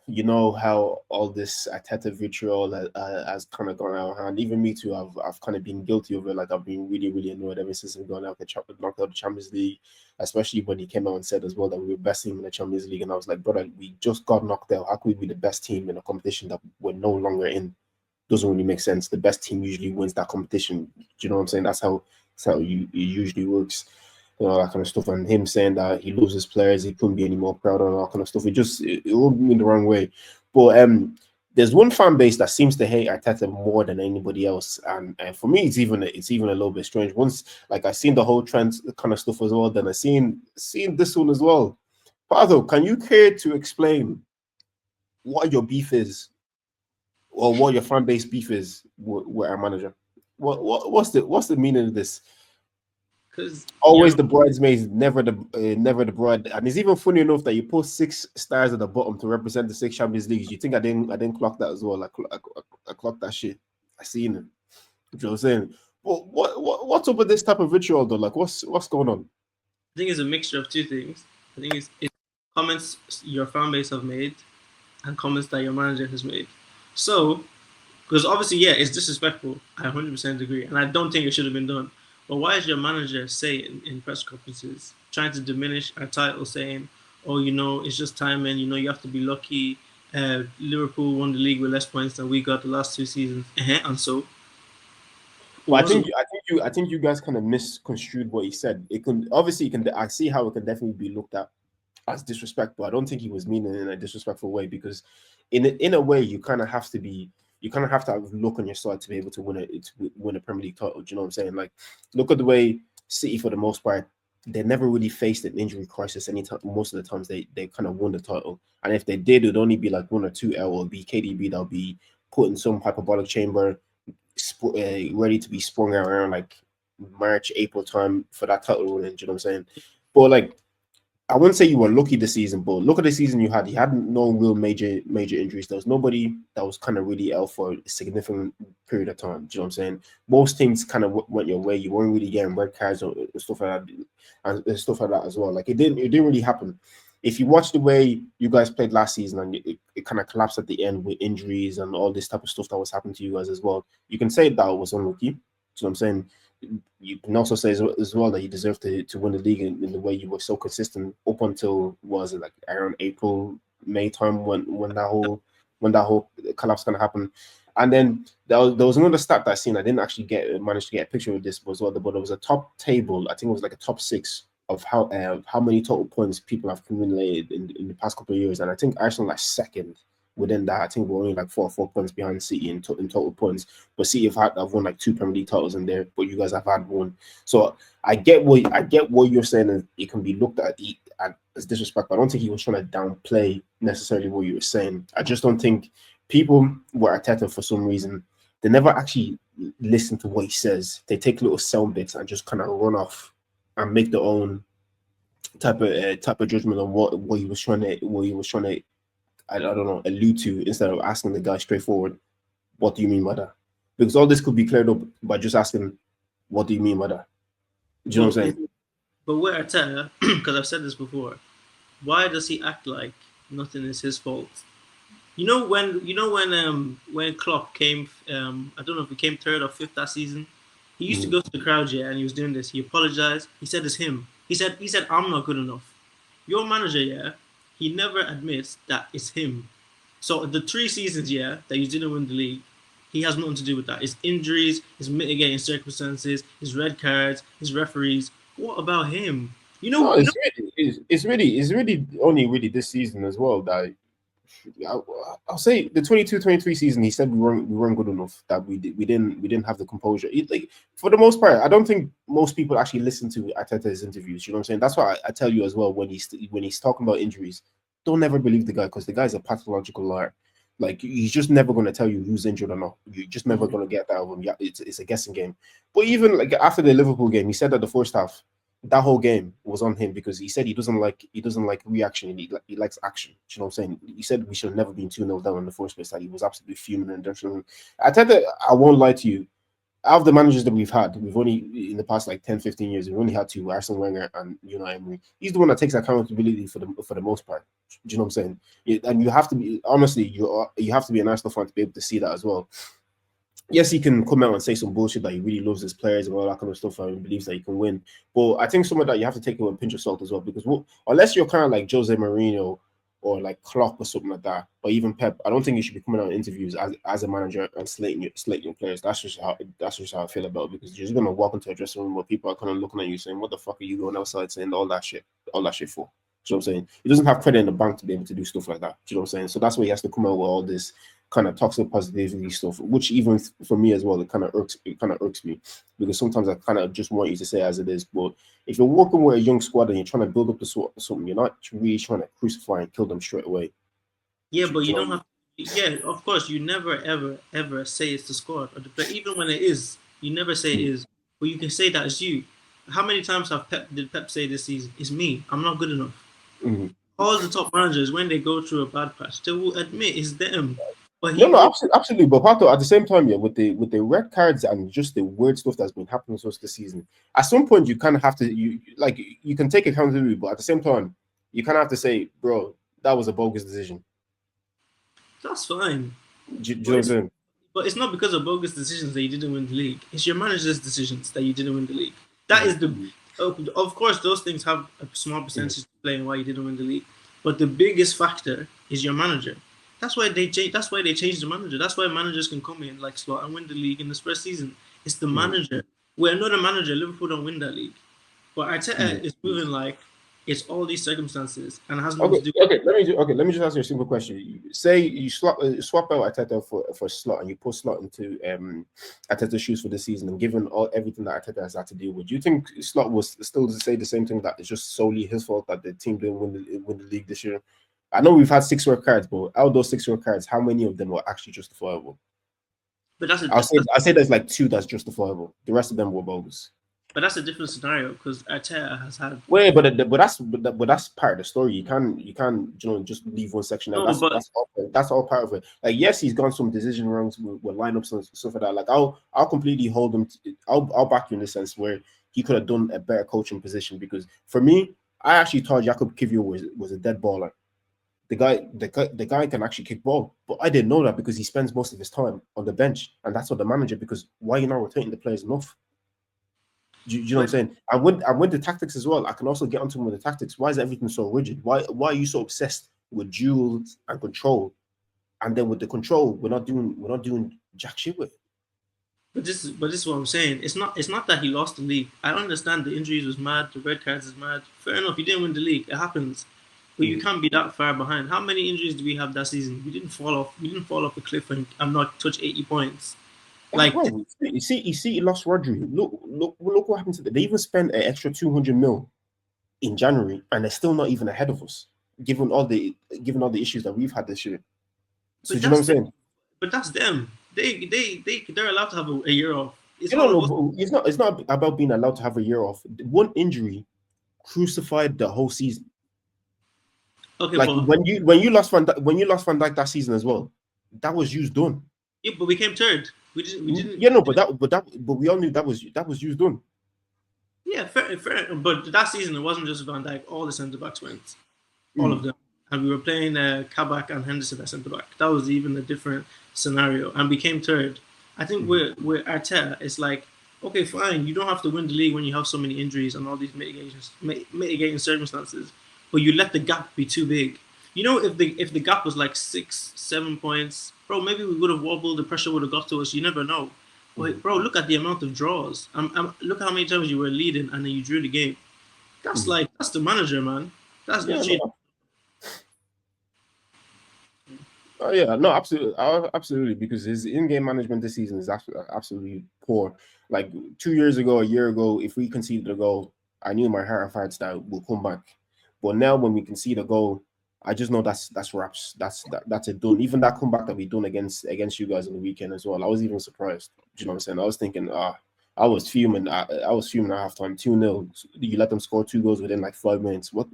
You know how all this Arteta vitriol has kind of gone out of hand. Even me too. I've kind of been guilty of it. Like I've been really really annoyed ever since we gone out knocked out the Champions League, especially when he came out and said as well that we were best team in the Champions League. And I was like, brother, we just got knocked out. How could we be the best team in a competition that we're no longer in? Doesn't really make sense. The best team usually wins that competition. Do you know what I'm saying? That's how it usually works. You know, that kind of stuff. And him saying that he loves his players, he couldn't be any more proud of all that kind of stuff. It rubbed me the wrong way. But there's one fan base that seems to hate Arteta more than anybody else, and for me, it's even a little bit strange. Once, like I seen the whole trend kind of stuff as well, then I seen this one as well. Pado, can you care to explain what your beef is, or what your fan base beef is with our manager? What's the meaning of this? Because Always the bridesmaids, never the bride. And it's even funny enough that you put 6 stars at the bottom to represent the 6 Champions Leagues. You think I didn't clock that as well? I clocked that shit. I seen it. You know what I'm saying? But what's up with this type of ritual though? Like what's going on? I think it's a mixture of two things. I think it's comments your fan base have made and comments that your manager has made. So, because obviously, yeah, it's disrespectful. I 100% agree, and I don't think it should have been done. But why is your manager saying in press conferences, trying to diminish our title, saying, "Oh, it's just timing. You have to be lucky. Liverpool won the league with less points than we got the last 2 seasons." And so, Well, I what's think I think you guys kind of misconstrued what he said. It can obviously you can I see how it can definitely be looked at as disrespect, but I don't think he was meaning it in a disrespectful way because in a way you kind of have to have luck on your side to be able to win a Premier League title. Do you know what I'm saying? Like look at the way City for the most part they never really faced an injury crisis anytime. Most of the times they kind of won the title, and if they did, it'd only be like one or two L or be KDB that'll be put in some hyperbolic chamber ready to be sprung around like March, April time for that title run. Do you know what I'm saying? But like, I wouldn't say you were lucky this season, but look at the season you had. You had no real major injuries. There was nobody that was kind of really out for a significant period of time. Do you know what I'm saying? Most teams kind of went your way. You weren't really getting red cards or stuff like that, and stuff like that as well. Like it didn't really happen. If you watch the way you guys played last season and it kind of collapsed at the end with injuries and all this type of stuff that was happening to you guys as well, you can say that was unlucky. So I'm saying you can also say as well that you deserve to win the league in the way you were so consistent up until was it like around April, May time when that whole collapse gonna happen. And then there was another stat that I seen. I didn't actually manage to get a picture of this as well, but there was a top table. I think it was like a top six of how many total points people have accumulated in the past couple of years. And I think Arsenal like second within that. I think we're only like 4 points behind City in total points. But City have won like 2 Premier League titles in there, but you guys have had one. So I get what you're saying, and it can be looked at as disrespect. But I don't think he was trying to downplay necessarily what you were saying. I just don't think people were Arteta for some reason. They never actually listen to what he says. They take little sound bits and just kind of run off and make their own type of judgment on what he was trying to I don't know allude to instead of asking the guy straightforward, what do you mean by that? Because all this could be cleared up by just asking, what do you mean by that? Do you know what but I'm is, saying? but where Arteta, because I've said this before, why does he act like nothing is his fault? When Klopp came, I don't know if he came third or fifth that season. He used to Mm. go to the crowd, yeah, and he was doing this. He apologized. He said it's him. He said I'm not good enough. Your manager, yeah, he never admits that it's him. So the 3 seasons, yeah, that you didn't win the league, he has nothing to do with that. His injuries, his mitigating circumstances, his red cards, his referees. What about him? You No, know, you know. it's really only really this season as well that I, I'll say the 22-23 season. He said we weren't good enough. That we didn't have the composure. Like for the most part, I don't think most people actually listen to Arteta's interviews. You know what I'm saying? That's why I tell you as well when he's talking about injuries, don't ever believe the guy because the guy's a pathological liar. Like he's just never going to tell you who's injured or not. You're just never Mhm. going to get that out of him. Yeah, it's a guessing game. But even like after the Liverpool game, he said that the first half that whole game was on him because he said he doesn't like reaction and he likes action. You know what I'm saying? He said we should have never been 2-0 down in the first place. That he was absolutely fuming and different. I tell you, I won't lie to you. out of the managers that we've had, we've only in the past like 10, 15 years, we've only had two, Arsene Wenger and Emery. He's the one that takes accountability for the most part. Do you know what I'm saying? And you have to be honestly, you have to be an Arsenal fan to be able to see that as well. Yes, he can come out and say some bullshit that he really loves his players and all that kind of stuff and believes that he can win. But I think some of that you have to take it with a pinch of salt as well, because unless you're kind of like Jose Mourinho or like Klopp or something like that, or even Pep, I don't think you should be coming out in interviews as a manager and slating your players. That's just how I feel about it, because you're just gonna walk into a dressing room where people are kind of looking at you saying, "What the fuck are you going outside saying all that shit for?" Do you know what I'm saying? He doesn't have credit in the bank to be able to do stuff like that. Do you know what I'm saying? So that's why he has to come out with all this kind of toxic positivity stuff, which even for me as well, it kind of irks me, because sometimes I kind of just want you to say as it is. But if you're working with a young squad and you're trying to build up the sort of something, you're not really trying to crucify and kill them straight away. Yeah, but you don't have. Yeah, of course, you never ever say it's the squad or the player. Even when it is, you never say it is. But you can say that it's you. How many times did Pep say this season? It's me. I'm not good enough. Mm-hmm. All the top managers, when they go through a bad patch, they will admit it's them. But Absolutely. But Pato, at the same time, yeah, with the red cards and just the weird stuff that's been happening to us this season, at some point you kind of have to you can take accountability, but at the same time, you kind of have to say, bro, that was a bogus decision. That's fine. Do you know what I'm saying? But it's not because of bogus decisions that you didn't win the league. It's your manager's decisions that you didn't win the league. That is the. Of course, those things have a small percentage to play in why you didn't win the league. But the biggest factor is your manager. That's why they changed the manager. That's why managers can come in like Slot and win the league in this first season. It's the manager. We're another manager. Liverpool don't win that league. But Arteta is moving like it's all these circumstances and it has nothing to do. Okay, let me just ask you a simple question. Say you swap out Arteta for Slot, and you put Slot into Arteta's shoes for this season, and given everything that Arteta has had to deal with, do you think Slot was still to say the same thing, that it's just solely his fault that the team didn't win the league this year? I know we've had 6 red cards, but out of those 6 red cards, how many of them were actually justifiable? But I'll say there's like 2 that's justifiable. The rest of them were bogus. But that's a different scenario because Arteta has had. Wait, but that's part of the story. You can't just leave one section out. That's all part of it. Like, yes, he's gone some decision wrongs with lineups and stuff like that. Like, I'll completely hold him. I'll back you in the sense where he could have done a better coaching position, because for me, I actually thought Jakub Kiwior was a dead baller. The guy can actually kick ball, but I didn't know that because he spends most of his time on the bench, and that's what the manager. Because why are you not rotating the players enough? Do you know what I'm saying? And with the tactics as well, I can also get onto one with the tactics. Why is everything so rigid? Why are you so obsessed with duels and control? And then with the control, we're not doing jack shit with it. But this is what I'm saying. It's not that he lost the league. I understand the injuries was mad, the red cards is mad. Fair enough, you didn't win the league. It happens. But you can't be that far behind. How many injuries do we have that season? We didn't fall off a cliff and not touch 80 points. Like, bro, you see, he lost Rodri. Look what happened to them. They even spent an extra 200 mil in January, and they're still not even ahead of us, given all the issues that we've had this year. So do you know what I'm saying? But that's them. They're allowed to have a year off. It's not about being allowed to have a year off. One injury crucified the whole season. Okay, like when you lost Van Dijk that season as well, that was used done. Yeah, but we came third. We didn't. Yeah, no, but we all knew that was used done. Yeah, fair. But that season it wasn't just Van Dijk. All the centre backs went, all of them, and we were playing Kabak and Henderson at centre back. That was even a different scenario, and we came third. I think with Arteta, it's like, okay, fine, you don't have to win the league when you have so many injuries and all these mitigating circumstances, but you let the gap be too big. You know, if the gap was like 6-7 points, bro, maybe we would have wobbled. The pressure would have got to us. You never know. But bro, look at the amount of draws. Look how many times you were leading and then you drew the game. That's that's the manager, man. That's legit. Oh yeah, no, absolutely, because his in-game management this season is absolutely poor. Like 2 years ago, a year ago, if we conceded a goal, I knew in my heart of hearts that we'll come back. But now, when we concede a goal, I just know that's wraps. That's it done. Even that comeback that we done against you guys on the weekend as well, I was even surprised. Do you know what I'm saying? I was thinking, I was fuming. I was fuming at halftime. 2-0. You let them score 2 goals within like 5 minutes. What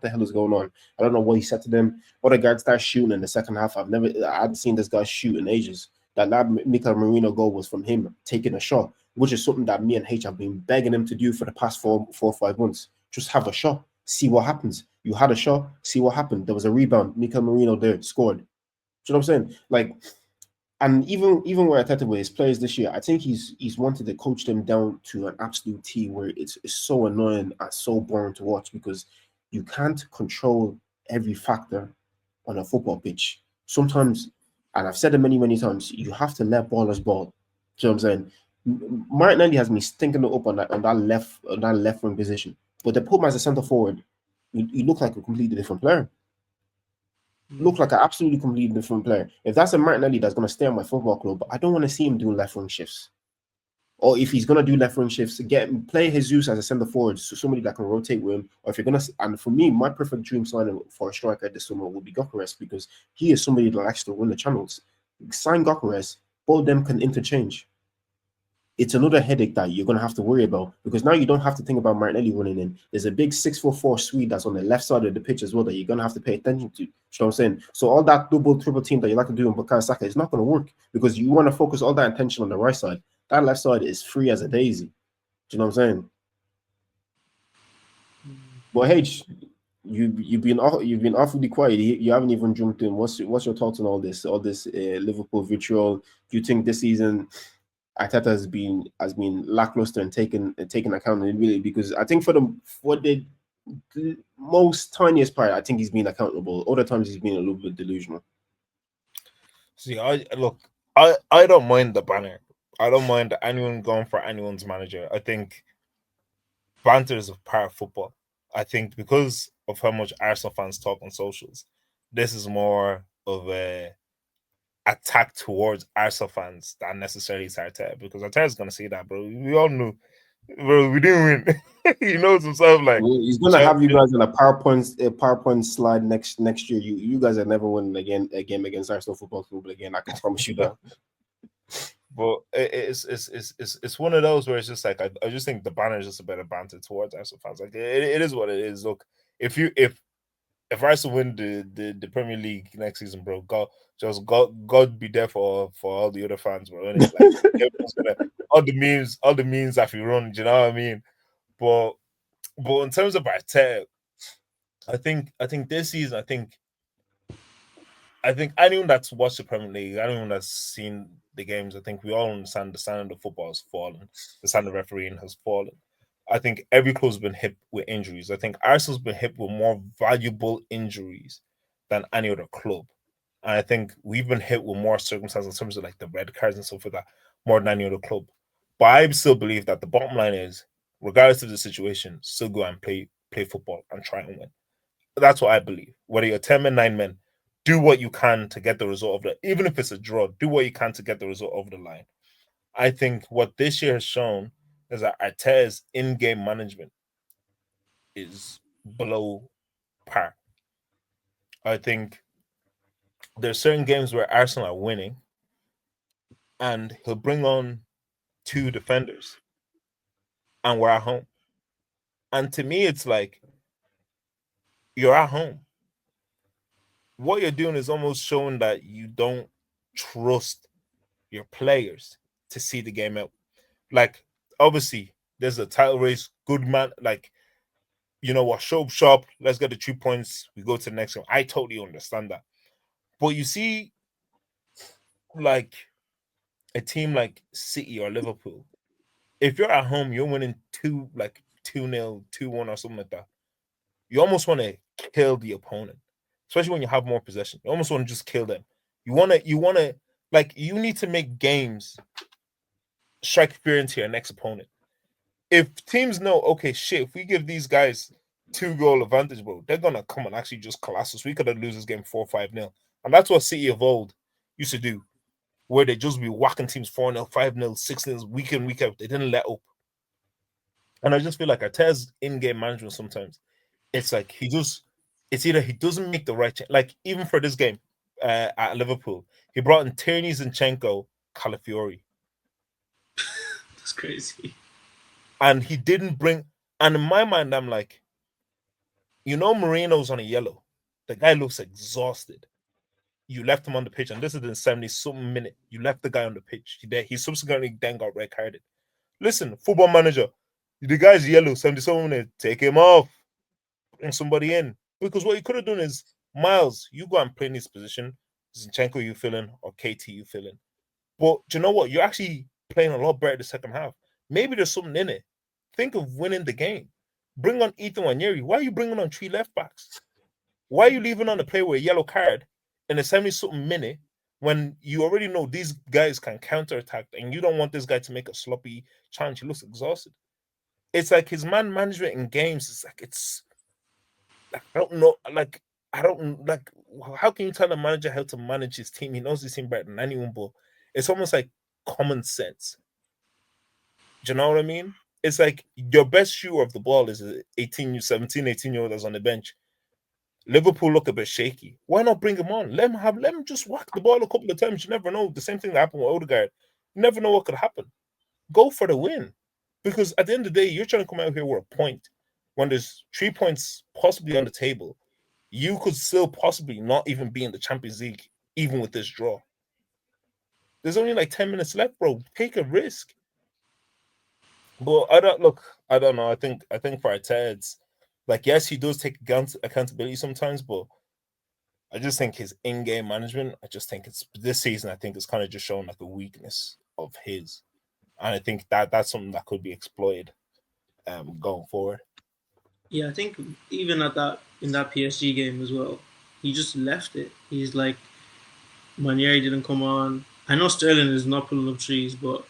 the hell is going on? I don't know what he said to them. Odegaard started shooting in the second half. I've seen this guy shoot in ages. that Mikel Marino goal was from him taking a shot, which is something that me and H have been begging him to do for the past 4 or 5 months. Just have a shot, see what happens. You had a shot, see what happened. There was a rebound. Mikel Marino there scored. Do you know what I'm saying? Like, and even where Arteta with his players this year, I think he's wanted to coach them down to an absolute T where it's so annoying and so boring to watch because you can't control every factor on a football pitch. Sometimes, and I've said it many times, you have to let ballers ball. Do you know what I'm saying? Martinelli has me stinking it up on that left wing position, but they put him as a centre forward. You look like a completely different player. Look like an absolutely completely different player. If that's a Martinelli that's going to stay on my football club, I don't want to see him doing left wing shifts. Or if he's going to do left wing shifts, play Jesus as a centre forward, so somebody that can rotate with him. Or if you're going to, and for me, my perfect dream signing for a striker this summer would be Gyökeres because he is somebody that likes to run the channels. Sign Gyökeres, both of them can interchange. It's another headache that you're going to have to worry about because now you don't have to think about Martinelli running in. There's a big 6'4" Swede that's on the left side of the pitch as well that you're going to have to pay attention to. You know what I'm saying? So all that double, triple team that you like to do in Bukayo Saka is not going to work because you want to focus all that attention on the right side. That left side is free as a daisy. Do you know what I'm saying? But H, you've been awfully quiet. You haven't even jumped in. What's your thoughts on all this? All this Liverpool vitriol. Do you think this season Arteta has been lackluster and taken accountability? Because I think for the most tiniest part, I think he's been accountable. Other times he's been a little bit delusional. See, I don't mind the banner. I don't mind anyone going for anyone's manager. I think banter is a part of football. I think because of how much Arsenal fans talk on socials, this is more of a attack towards Arsenal fans than necessarily Arteta, because Arteta's gonna say that, bro. We all know, bro. We didn't win. He knows himself. Like, he's gonna have you guys in a PowerPoint slide next year. You guys are never winning a game against Arsenal Football Club again. I can promise you that. But it's one of those where it's just like I just think the banner is just a bit of banter towards Arsenal fans. Like it is what it is. Look, if Arsenal win the Premier League next season, bro, God be there for all the other fans, bro. Like everyone's gonna all the memes that we run. Do you know what I mean? But in terms of Arteta, I think this season, I think anyone that's watched the Premier League, anyone that's seen the games, I think we all understand the standard of football has fallen. The standard of refereeing has fallen. I think every club's been hit with injuries. I think Arsenal's been hit with more valuable injuries than any other club. And I think we've been hit with more circumstances in terms of like the red cards and stuff like that, more than any other club. But I still believe that the bottom line is, regardless of the situation, still go and play football and try and win. That's what I believe. Whether you're 10 men, 9 men, do what you can to get the result of that. Even if it's a draw, do what you can to get the result over the line. I think what this year has shown is that Arteta's in-game management is below par. I think there's certain games where Arsenal are winning and he'll bring on 2 defenders and we're at home. And to me, it's like, you're at home. What you're doing is almost showing that you don't trust your players to see the game out. Like, obviously, there's a title race, good man, like, you know what, show up sharp, let's get the 2 points, we go to the next one. I totally understand that. But you see, like, a team like City or Liverpool, if you're at home, you're winning 2-0, 2-1 or something like that. You almost want to kill the opponent, especially when you have more possession. You almost want to just kill them. You want to, like, you need to make games strike fear into your next opponent. If teams know, okay, shit, if we give these guys 2-goal advantage, bro, they're gonna come and actually just collapse us. We could have lose this game 4-5-0. And that's what City of old used to do, where they just be whacking teams 4-0, 5-0, 6-0, week in, week out. They didn't let up. And I just feel like Arteta's in-game management sometimes, it's like it's either he doesn't make the right change. Like, even for this game at Liverpool, he brought in Tierney, Zinchenko, Calafiori. That's crazy. And he didn't bring, and in my mind, I'm like, Moreno's on a yellow. The guy looks exhausted. you left him on the pitch, and this is the 70-something minute. You left the guy on the pitch. He subsequently then got red carded. Listen, football manager, the guy's yellow, 77 minutes. Take him off. Bring somebody in. Because what you could have done is, Miles, you go and play in this position. Zinchenko, you fill in, or KT, you fill in. But do you know what? You're actually playing a lot better the second half. Maybe there's something in it. Think of winning the game. Bring on Ethan Wanyeri. Why are you bringing on 3 left backs? Why are you leaving on the player with a yellow card in a 70-something minute when you already know these guys can counterattack and you don't want this guy to make a sloppy challenge? He looks exhausted. It's like his man management in games. It's like I don't know. Like I don't like. How can you tell a manager how to manage his team? He knows his team better than anyone, but it's almost like common sense. Do you know what I mean? It's like your best shooter of the ball is a 18-year-old that's on the bench. Liverpool look a bit shaky. Why not bring him on? Let him just whack the ball a couple of times. You never know. The same thing that happened with Odegaard. You never know what could happen. Go for the win. Because at the end of the day, you're trying to come out here with a point. When there's 3 points possibly on the table, you could still possibly not even be in the Champions League, even with this draw. There's only like 10 minutes left, bro. Take a risk. But I don't know. I think for Arteta, it's like, yes, he does take accountability sometimes, but I just think his in-game management, I just think it's this season, I think it's kind of just showing like a weakness of his. And I think that's something that could be exploited going forward. Yeah, I think even in that PSG game as well, he just left it. He's like, Manieri didn't come on. I know Sterling is not pulling up trees, but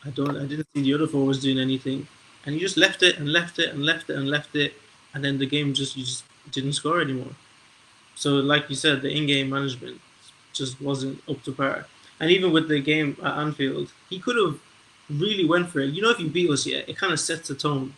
I didn't see the other forwards doing anything. And he just left it and left it and left it and left it, and then the game you just didn't score anymore. So like you said, the in-game management just wasn't up to par. And even with the game at Anfield, he could have really went for it. You know, if you beat us, yeah, it kind of sets the tone.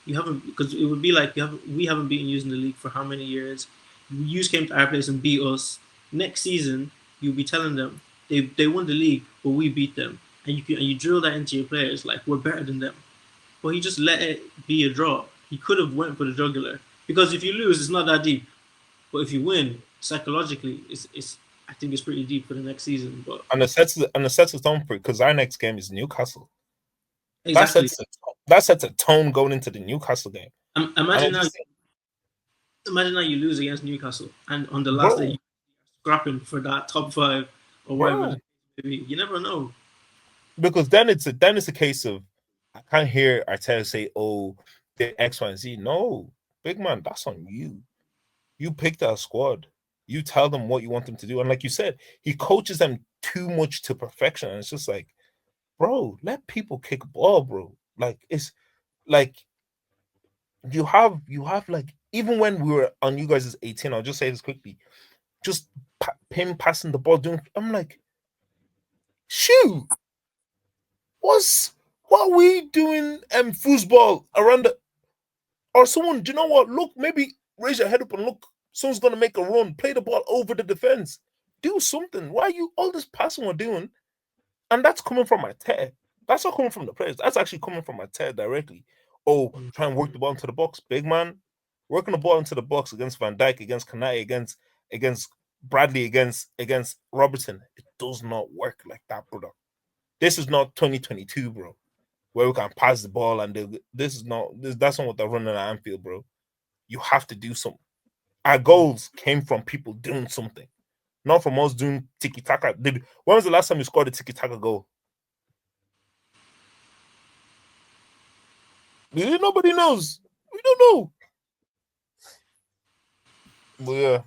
You haven't, because it would be like we haven't beaten you in the league for how many years? You came to our place and beat us. Next season, you'll be telling them they won the league, but we beat them, and you drill that into your players like we're better than them. But he just let it be a draw. He could have went for the jugular, because if you lose, it's not that deep. But if you win, psychologically, it's I think it's pretty deep for the next season. But and the sets the tone for it, because our next game is Newcastle. exactly, That sets a tone going into the Newcastle game. Imagine now you lose against Newcastle, and on the last day you're scrapping for that top 5 or whatever. Maybe you never know. Because then it's a case of, I can't hear Arteta say, "Oh, the X, Y, and Z." No, big man, that's on you. You pick that squad. You tell them what you want them to do, and like you said, he coaches them too much to perfection. And it's just like, bro, let people kick ball, bro. Like, it's like you have like, even when we were on you guys' 18, I'll just say this quickly, just him passing the ball, I'm like, shoot, what are we doing foosball around the, or someone, do you know what, look, maybe raise your head up and look, someone's gonna make a run, play the ball over the defense, do something. Why are you all this passing we're doing? And that's coming from Arteta. That's not coming from the players. That's actually coming from Arteta directly. Oh, try and work the ball into the box, big man. Working the ball into the box against Van Dijk, against Kanai, against Bradley, against Robertson. It does not work like that, brother. This is not 2022, bro, where we can pass the ball and that's not what they're running at Anfield, bro. You have to do something. Our goals came from people doing something, not from us doing tiki taka. When was the last time you scored a tiki taka goal? Nobody knows. We don't know. But yeah,